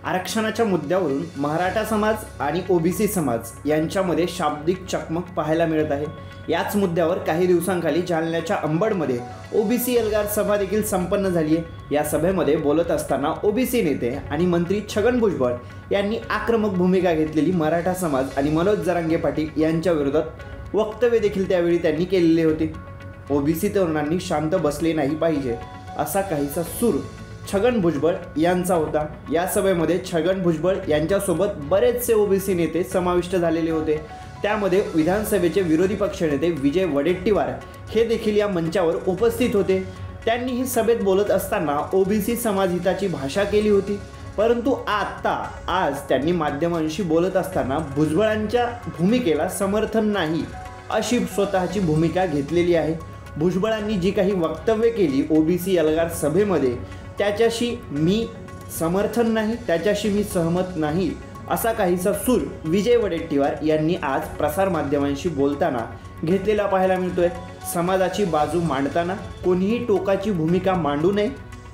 आरक्षणाच्या मुद्द्यावरून मराठा समाज आणि ओबीसी समाज यांच्यामध्ये शाब्दिक चकमक पाहायला मिळत आहे। याच मुद्द्यावर काही दिवसांखाली जालन्याच्या अंबडमध्ये ओबीसी एल्गार सभा देखील संपन्न झाली आहे। या सभेमध्ये बोलत असताना ओबीसी नेते आणि मंत्री छगन भुजबळ यांनी आक्रमक भूमिका घेतलेली मराठा समाज आणि मनोज जरांगे पाटील यांच्या विरोधात वक्तव्य देखील त्यावेळी त्यांनी केलेले होते। ओबीसी तरुणांनी शांत बसले नाही पाहिजे असा काहीसा सूर छगन भुजबळ यांचा होता। या सभेमध्ये छगन भुजबळ यांच्यासोबत बरेचसे ओबीसी नेते समाविष्ट झालेले होते। त्यामध्ये विधानसभेचे विरोधी पक्षनेते विजय वडेट्टीवार हे देखील या मंचावर उपस्थित होते। त्यांनी ही सभेत बोलत असताना ओबीसी समाज हिताची भाषा केली होती, परंतु आज त्यांनी माध्यमांशी बोलत असताना भुजबळांच्या भूमिकेला समर्थन नाही अशी स्वतःची भूमिका घेतलेली आहे। भुजबळांनी जी काही वक्तव्य केली ओबीसी एल्गार सभेमध्ये त्याच्याशी मी समर्थन नाही, त्याच्याशी मी सहमत नाही असा काहीसा सूर विजय वडेट्टीवार यांनी आज प्रसारमाध्यमांशी बोलताना घेतलेला पाहायला मिळतोय। समाजाची बाजू मांडताना कोणीही टोकाची भूमिका मांडू नये,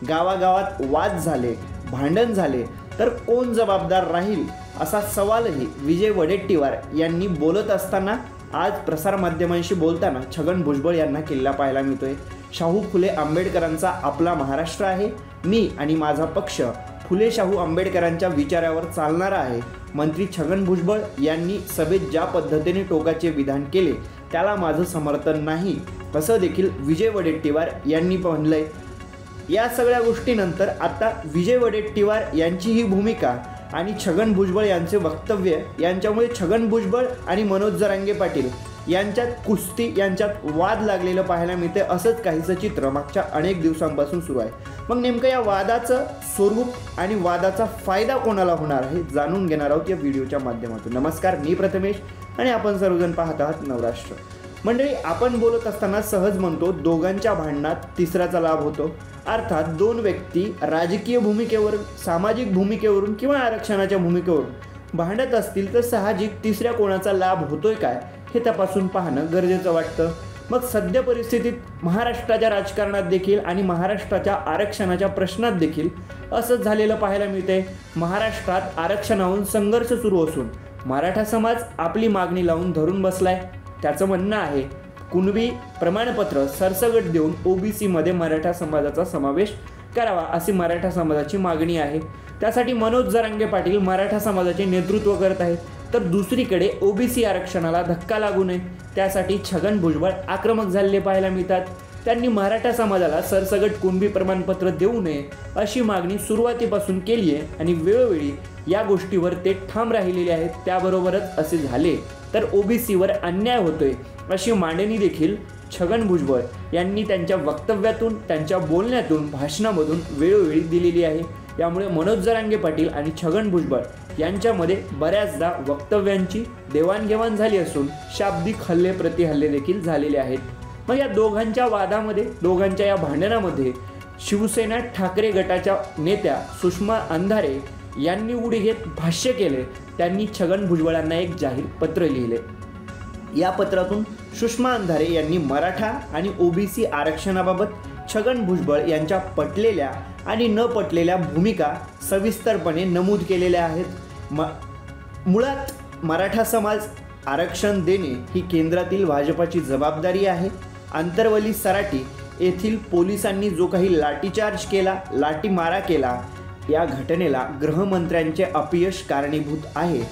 गावागावात वाद झाले, भांडण झाले तर कोण जबाबदार राहील असा सवालही विजय वडेट्टीवार यांनी बोलत असताना आज प्रसारमाध्यमांशी बोलताना छगन भुजबळ यांना केलेला पाहायला मिळतोय। शाहू फुले आंबेडकरांचा आपला महाराष्ट्र आहे, मी आणि माझा पक्ष फुले शाहू आंबेडकरांच्या विचारावर चालणारा आहे। मंत्री छगन भुजबळ यांनी सभेत ज्या पद्धतीने टोकाचे विधान केले त्याला माझं समर्थन नाही असं देखील विजय वडेट्टीवार यांनी म्हणलंय। या सगळ्या गोष्टीनंतर आता विजय वडेट्टीवार यांची ही भूमिका आणि छगन भुजबळ यांचे वक्तव्य यांच्यामुळे छगन भुजबळ आणि मनोज जरांगे पाटील यांच्यात कुस्ती, यांच्यात वाद लागलेलं पाहायला मिळते। असंच काहीचं चित्र मागच्या अनेक दिवसांपासून सुरू आहे। मग नेमकं या वादाचं स्वरूप आणि वादाचा फायदा कोणाला होणार आहे जाणून घेणार आहोत या व्हिडिओच्या माध्यमातून। नमस्कार, मी प्रथमेश आणि आपण सर्वजण पाहत आहात नवराष्ट्र। मंडळी, आपण बोलत असताना सहज म्हणतो दोघांच्या भांडणात तिसऱ्याचा लाभ होतो। अर्थात दोन व्यक्ती राजकीय भूमिकेवरून, सामाजिक भूमिकेवरून किंवा आरक्षणाच्या भूमिकेवरून भांडत असतील तर साहजिक तिसऱ्या कोणाचा लाभ होतोय काय हे तपासून पाहणं गरजेचं वाटतं। मग सध्या परिस्थितीत महाराष्ट्राच्या राजकारणात देखील आणि महाराष्ट्राच्या आरक्षणाच्या प्रश्नात देखील असंच झालेलं पाहायला मिळतंय। महाराष्ट्रात आरक्षणावरून संघर्ष सुरू असून मराठा समाज आपली मागणी लावून धरून बसलाय। त्याचं म्हणणं आहे कुणबी प्रमाणपत्र सरसकट देऊन ओबीसीमध्ये मराठा समाजाचा समावेश करावा अशी मराठा समाजाची मागणी आहे। त्यासाठी मनोज जरांगे पाटील मराठा समाजाचे नेतृत्व करत आहेत, तर दुसरीकडे ओबीसी आरक्षणाला धक्का लागू नये त्यासाठी छगन भुजबळ आक्रमक झालेले पाहायला मिळतात। त्यांनी मराठा समाजाला सरसकट कुणबी प्रमाणपत्र देऊ नये अशी मागणी सुरुवातीपासून केली आहे आणि वेळोवेळी या गोष्टीवर ते ठाम राहिलेले आहेत। त्याबरोबरच असे झाले तर ओबीसीवर अन्याय होतोय अशी मांडणी देखील छगन भुजबळ यांनी त्यांच्या वक्तव्यातून, त्यांच्या बोलण्यातून, भाषणामधून वेळोवेळी दिलेली आहे। यामुळे मनोज जरांगे पाटील आणि छगन भुजबळ यांच्यामध्ये बऱ्याचदा वक्तव्यांची देवाणघेवाण झाली असून शाब्दिक हल्ले प्रतिहल्ले देखील झालेले आहेत। मग या दोघांच्या वादामध्ये, दोघांच्या या भांडणामध्ये शिवसेना ठाकरे गटाच्या नेत्या सुषमा अंधारे यांनी उडी घेत भाष्य केले। त्यांनी छगन भुजबळांना एक जाहीर पत्र लिहिले। या पत्रातून सुषमा अंधारे यांनी मराठा आणि ओबीसी आरक्षणाबाबत छगन भुजबळ यांच्या पटलेल्या आणि न पटलेल्या भूमिका सविस्तरपणे नमूद केलेल्या आहेत। मुळात मराठा समाज आरक्षण देणे ही केंद्रातील भाजपाची जबाबदारी आहे। आंतरवली सराटी येथील पोलिसांनी जो काही लाठीचार्ज केला, लाठीमारा केला, या घटनेला गृहमंत्र्यांचे अपयश कारणीभूत आहे।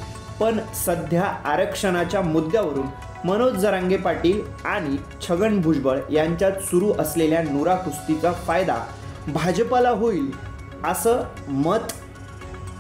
पण सध्या आरक्षणाच्या मुद्द्यावरून मनोज जरांगे पाटील आणि छगन भुजबळ यांच्यात सुरू असलेल्या नुरा कुस्तीचा फायदा भाजपाला होईल असं मत,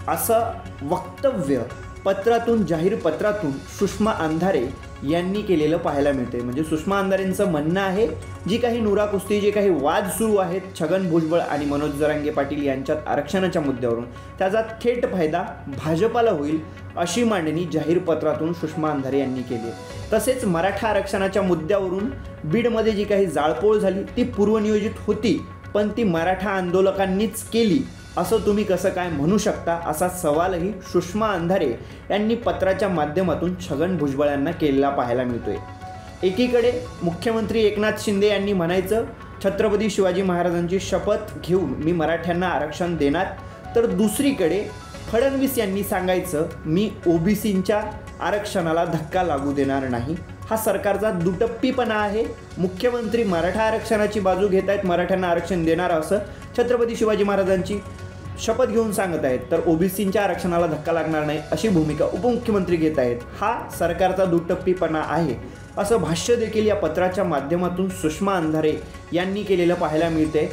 असं वक्तव्य पत्रातून, जाहीर पत्रातून सुषमा अंधारे यांनी केलेलं पाहायला मिळते। म्हणजे सुषमा अंधारेंचं म्हणणं आहे जी काही नुरा कुस्ती, जे काही वाद सुरू आहेत छगन भुजबळ आणि मनोज जरांगे पाटील यांच्यात आरक्षणाच्या मुद्द्यावरून, त्याचा थेट फायदा भाजपाला होईल अशी मांडणी जाहीर पत्रातून सुषमा अंधारे यांनी केली। तसेच मराठा आरक्षणाच्या मुद्द्यावरून बीडमध्ये जी काही जाळपोळ झाली ती पूर्वनियोजित होती, पण ती मराठा आंदोलकांनीच केली असं तुम्ही कसं काय म्हणू शकता असा सवालही सुषमा अंधारे यांनी पत्राच्या माध्यमातून छगन भुजबळ यांना केलेला पाहायला मिळतोय। एकीकडे मुख्यमंत्री एकनाथ शिंदे यांनी म्हणायचं छत्रपती शिवाजी महाराजांची शपथ घेऊन मी मराठ्यांना आरक्षण देणार, तर दुसरीकडे फडणवीस यांनी सांगायचं, मी ओबीसींच्या आरक्षणाला धक्का लागू देणार नाही. हा सरकारचा दुटप्पीपणा आहे. मुख्यमंत्री मराठा आरक्षणाची बाजू घेत आहेत, मराठ्यांना आरक्षण देणार असं छत्रपती शिवाजी महाराजांची शपथ घेऊन सांगत आहेत, तर ओबीसींच्या आरक्षणाला धक्का लागणार नाही अशी भूमिका उपमुख्यमंत्री घेत आहेत. हा सरकारचा दुटप्पीपणा आहे असं भाष्य देखील या पत्राच्या माध्यमातून सुषमा अंधारे यांनी केलेलं पाहायला मिळते.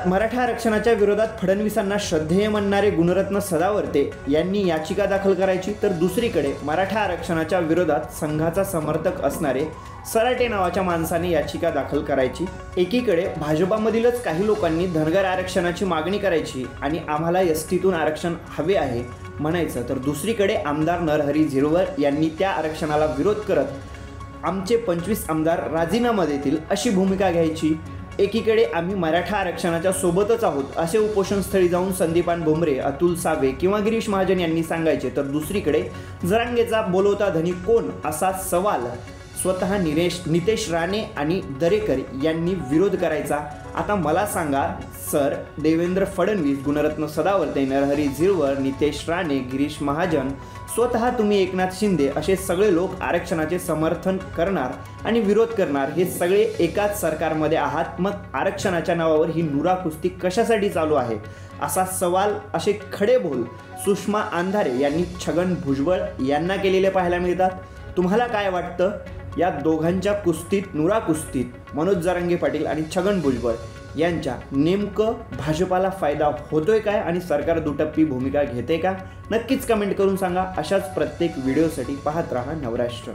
मराठा आरक्षणाच्या विरोधात फडणवीसांना श्रद्धेय म्हणणारे गुणरत्न सदावर्ते यांनी याचिका दाखल करायची, तर दुसरीकडे मराठा आरक्षणाच्या विरोधात संघाचा समर्थक असणारे सराटे नावाच्या माणसाने याचिका दाखल करायची. एकीकडे भाजपामधीलच काही लोकांनी धनगर आरक्षणाची मागणी करायची आणि आम्हाला एसटीतून आरक्षण हवे आहे म्हणायचं, तर दुसरीकडे आमदार नरहरी झिरवळ यांनी त्या आरक्षणाला विरोध करत आमचे 25 आमदार राजीनामा देतील अशी भूमिका घ्यायची. एकीकडे आम्ही मराठा आरक्षणाच्या सोबतच आहोत असे उपोषणस्थळी जाऊन संदीपान भुमरे, अतुल सावे किंवा गिरीश महाजन यांनी सांगायचे, तर दुसरीकडे जरांगेचा बोलवता धनी कोण असा सवाल स्वतः नितेश राणे आणि दरेकर यांनी विरोध करायचा. आता मला सांगा सर, देवेंद्र फडणवीस, गुणरत्न सदावर्ते, नरहरी झिरवळ, नितेश राणे, गिरीश महाजन, स्वतः तुम्ही एकनाथ शिंदे असे सगळे लोक आरक्षणाचे समर्थन करणार आणि विरोध करणार, हे सगळे एकाच सरकारमध्ये आहात, मग आरक्षणाच्या नावावर ही नुरा कुस्ती कशासाठी चालू आहे असा सवाल, असे खडे बोल सुषमा अंधारे यांनी छगन भुजबळ यांना केलेले पाहायला मिळतात. तुम्हाला काय वाटतं या दोघांच्या कुस्तीत, नुरा कुस्तीत मनोज जरांगे पाटील आणि छगन भुजबळ यांच्या नेमकं भाजपाला फायदा होतोय काय आणि सरकार दुटप्पी भूमिका घेते का? नक्कीच कमेंट करून सांगा. अशाच प्रत्येक व्हिडिओसाठी पाहत रहा नवराष्ट्र.